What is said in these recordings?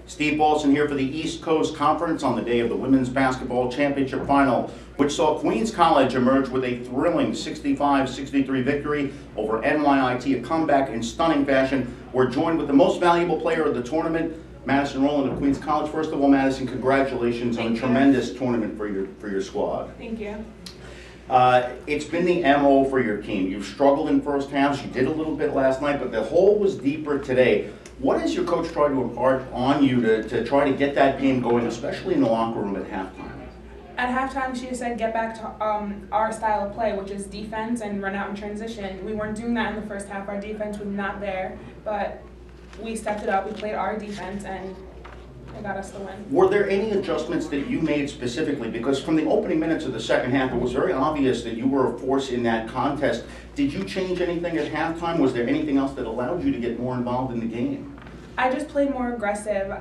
Steve Paulson here for the East Coast Conference on the day of the Women's Basketball Championship Final, which saw Queens College emerge with a thrilling 65-63 victory over NYIT, a comeback in stunning fashion. We're joined with the most valuable player of the tournament, Madison Rowland of Queens College. First of all, Madison, congratulations on a tremendous tournament for your squad. Thank you. It's been the MO for your team. You've struggled in first halves. You did a little bit last night, but the hole was deeper today. What has your coach tried to impart on you to try to get that game going, especially in the locker room at halftime? At halftime, she said get back to our style of play, which is defense and run out in transition. We weren't doing that in the first half. Our defense was not there, but we stepped it up. We played our defense, and it got us the win. Were there any adjustments that you made specifically? Because from the opening minutes of the second half, it was very obvious that you were a force in that contest. Did you change anything at halftime? Was there anything else that allowed you to get more involved in the game? I just played more aggressive.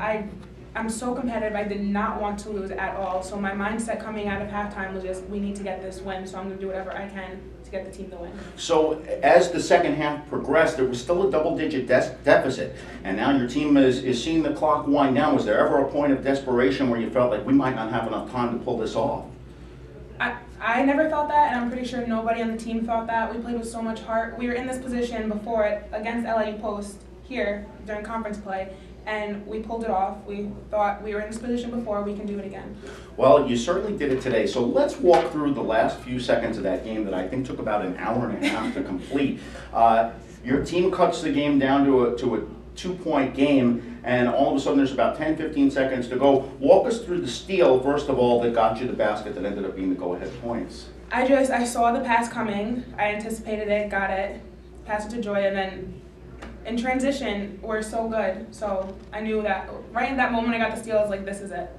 I'm so competitive. I did not want to lose at all. So my mindset coming out of halftime was just, we need to get this win, so I'm going to do whatever I can to get the team to win. So as the second half progressed, there was still a double-digit deficit, and now your team is seeing the clock wind down. Was there ever a point of desperation where you felt like we might not have enough time to pull this off? I never felt that, and I'm pretty sure nobody on the team thought that. We played with so much heart. We were in this position before it against LA Post here during conference play, and we pulled it off. We thought we were in this position before, we can do it again. Well, you certainly did it today. So let's walk through the last few seconds of that game that I think took about an hour and a half to complete. Your team cuts the game down to a 2-point game, and all of a sudden there's about 10-15 seconds to go. Walk us through the steal, first of all, that got you the basket that ended up being the go-ahead points. I saw the pass coming. I anticipated it, got it, passed it to Joy, and then in transition, we're so good. So I knew that right in that moment I got the steal, I was like, this is it.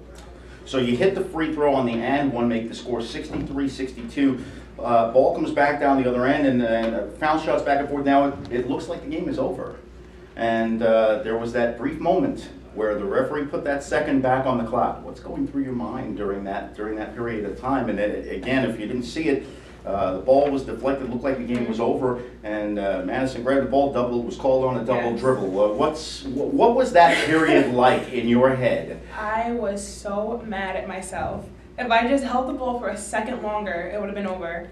So you hit the free throw on the end one, make the score 63-62. Ball comes back down the other end, and foul shots back and forth. Now it looks like the game is over. And there was that brief moment where the referee put that second back on the clock. What's going through your mind during that period of time? And again, if you didn't see it, the ball was deflected, looked like the game was over, and Madison grabbed the ball, was called on a double dribble. What was that period like in your head? I was so mad at myself. If I just held the ball for a second longer, it would have been over.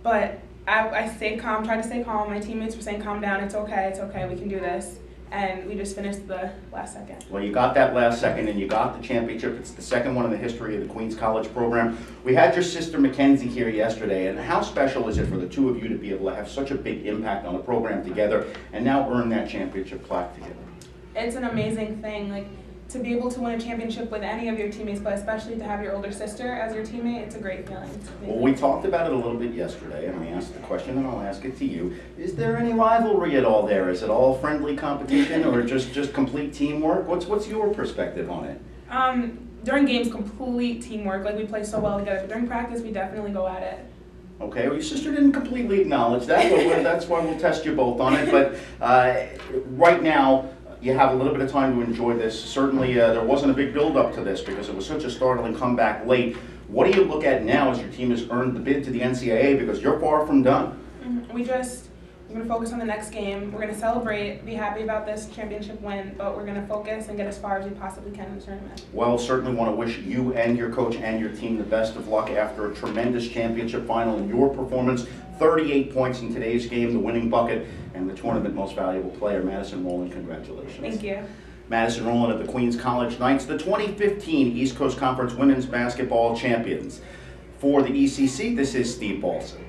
But I stayed calm, tried to stay calm. My teammates were saying, calm down, it's okay, we can do this. And we just finished the last second. Well, you got that last second, and you got the championship. It's the second one in the history of the Queens College program. We had your sister Mackenzie here yesterday, and how special is it for the two of you to be able to have such a big impact on the program together and now earn that championship plaque together? It's an amazing thing. To be able to win a championship with any of your teammates, but especially to have your older sister as your teammate, it's a great feeling. Well, we talked about it a little bit yesterday, and I asked the question, and I'll ask it to you. Is there any rivalry at all there? Is it all friendly competition, or just complete teamwork? What's your perspective on it? During games, complete teamwork. We play so well together. But during practice, we definitely go at it. Okay, well, your sister didn't completely acknowledge that, but that's why we'll test you both on it. But right now, you have a little bit of time to enjoy this. Certainly, there wasn't a big build-up to this because it was such a startling comeback late. What do you look at now as your team has earned the bid to the NCAA, because you're far from done? We're going to focus on the next game. We're going to celebrate, be happy about this championship win, but we're going to focus and get as far as we possibly can in the tournament. Well, certainly want to wish you and your coach and your team the best of luck after a tremendous championship final in your performance. 38 points in today's game, the winning bucket, and the tournament most valuable player, Madison Rowland. Congratulations. Thank you. Madison Rowland of the Queens College Knights, the 2015 East Coast Conference Women's Basketball Champions. For the ECC, this is Steve Paulson.